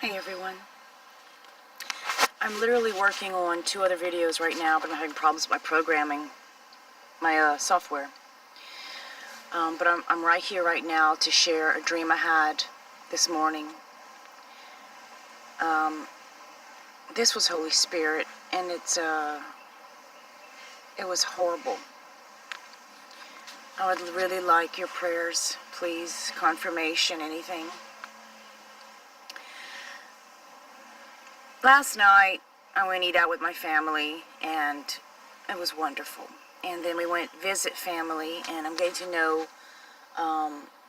Hey everyone. I'm literally working on 2 other videos right now, but I'm having problems with my programming, my software. But I'm right here right now to share a dream I had this morning. This was Holy Spirit, and it was horrible. I would really like your prayers, please, confirmation, anything. Last night, I went to eat out with my family, and it was wonderful. And then we went visit family, and I'm getting to know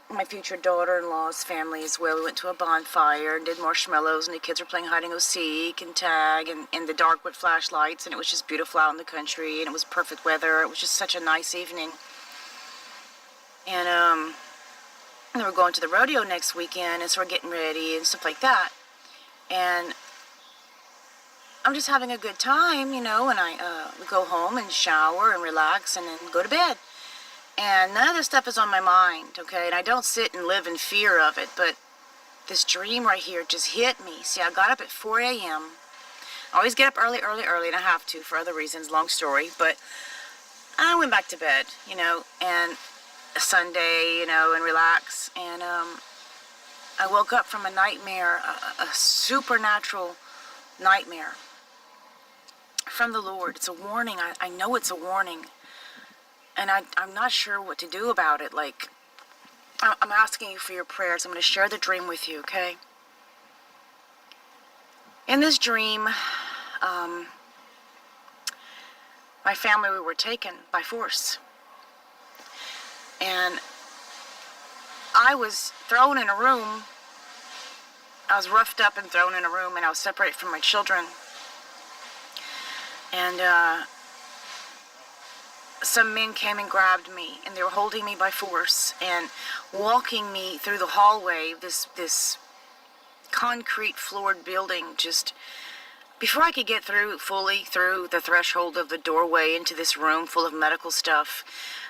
my future daughter-in-law's family as well. We went to a bonfire and did marshmallows, and the kids were playing hide-and-go-seek and tag and in the dark with flashlights, and it was just beautiful out in the country, and it was perfect weather. It was just such a nice evening. And then we're going to the rodeo next weekend, and so we're getting ready and stuff like that. And I'm just having a good time, and I go home and shower and relax and then go to bed. And none of this stuff is on my mind, okay? And I don't sit and live in fear of it, but this dream right here just hit me. See, I got up at 4 a.m. I always get up early, and I have to for other reasons, long story. But I went back to bed, and a Sunday, and relax. And I woke up from a nightmare, a supernatural nightmare from the Lord. It's a warning. I know it's a warning. And I'm not sure what to do about it. Like, I'm asking you for your prayers. I'm going to share the dream with you, okay? In this dream, my family, we were taken by force. And I was thrown in a room. I was roughed up and thrown in a room, and I was separated from my children. And some men came and grabbed me, and they were holding me by force and walking me through the hallway, this concrete floored building. Just before I could get fully through the threshold of the doorway into this room full of medical stuff,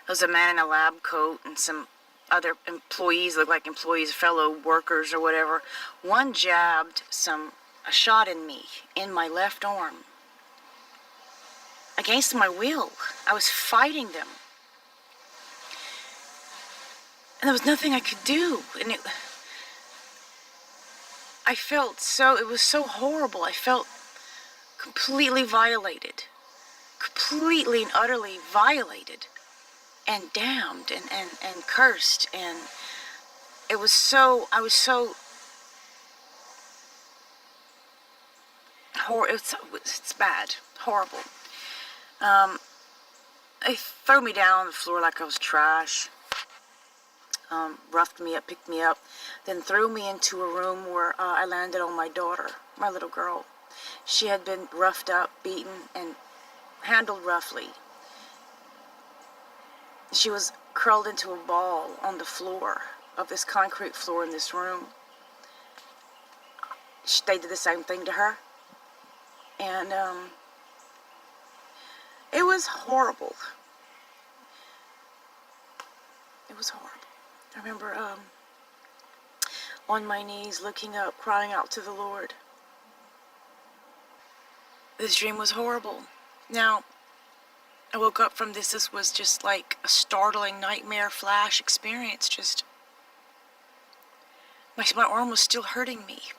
there was a man in a lab coat and some other employees, looked like employees, fellow workers or whatever. One jabbed a shot in me, in my left arm, against my will. I was fighting them. And there was nothing I could do. And it was so horrible. I felt completely violated. Completely and utterly violated. And damned and cursed. And I was so it's bad. Horrible. They threw me down on the floor like I was trash, roughed me up, picked me up, then threw me into a room where I landed on my daughter, my little girl. She had been roughed up, beaten, and handled roughly. She was curled into a ball on the floor of this concrete floor in this room. They did the same thing to her. And it was horrible. It was horrible. I remember on my knees, looking up, crying out to the Lord. This dream was horrible. Now, I woke up from this. This was just like a startling nightmare flash experience. Just, my arm was still hurting me.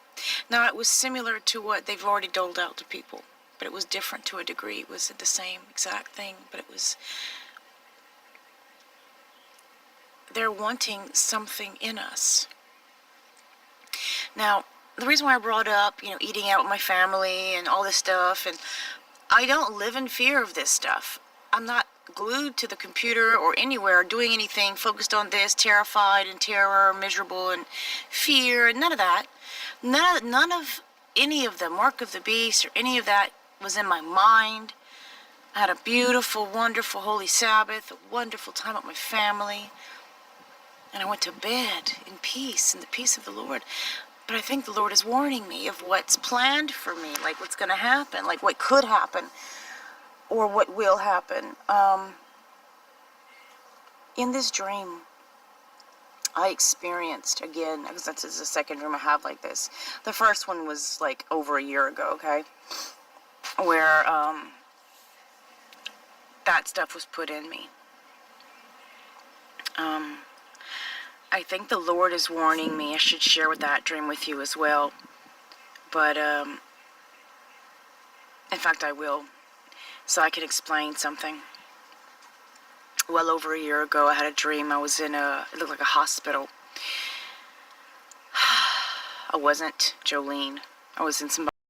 Now, it was similar to what they've already doled out to people, but it was different to a degree. It was the same exact thing, but it was, they're wanting something in us. Now, the reason why I brought up, eating out with my family and all this stuff, and I don't live in fear of this stuff. I'm not glued to the computer or anywhere doing anything focused on this, terrified and terror, miserable and fear, and none of that. None of any of the mark of the beast or any of that was in my mind. I had a beautiful, wonderful Holy Sabbath, a wonderful time with my family, and I went to bed in peace, in the peace of the Lord. But I think the Lord is warning me of what's planned for me, like what's going to happen, like what could happen, or what will happen. In this dream, I experienced, again, because this is the second dream I have like this. The first one was like over a year ago, okay? Where that stuff was put in me. I think the Lord is warning me. I should share with that dream with you as well. But, in fact, I will. So I can explain something. Well over a year ago, I had a dream. I was in it looked like a hospital. I wasn't Jolene. I was in somebody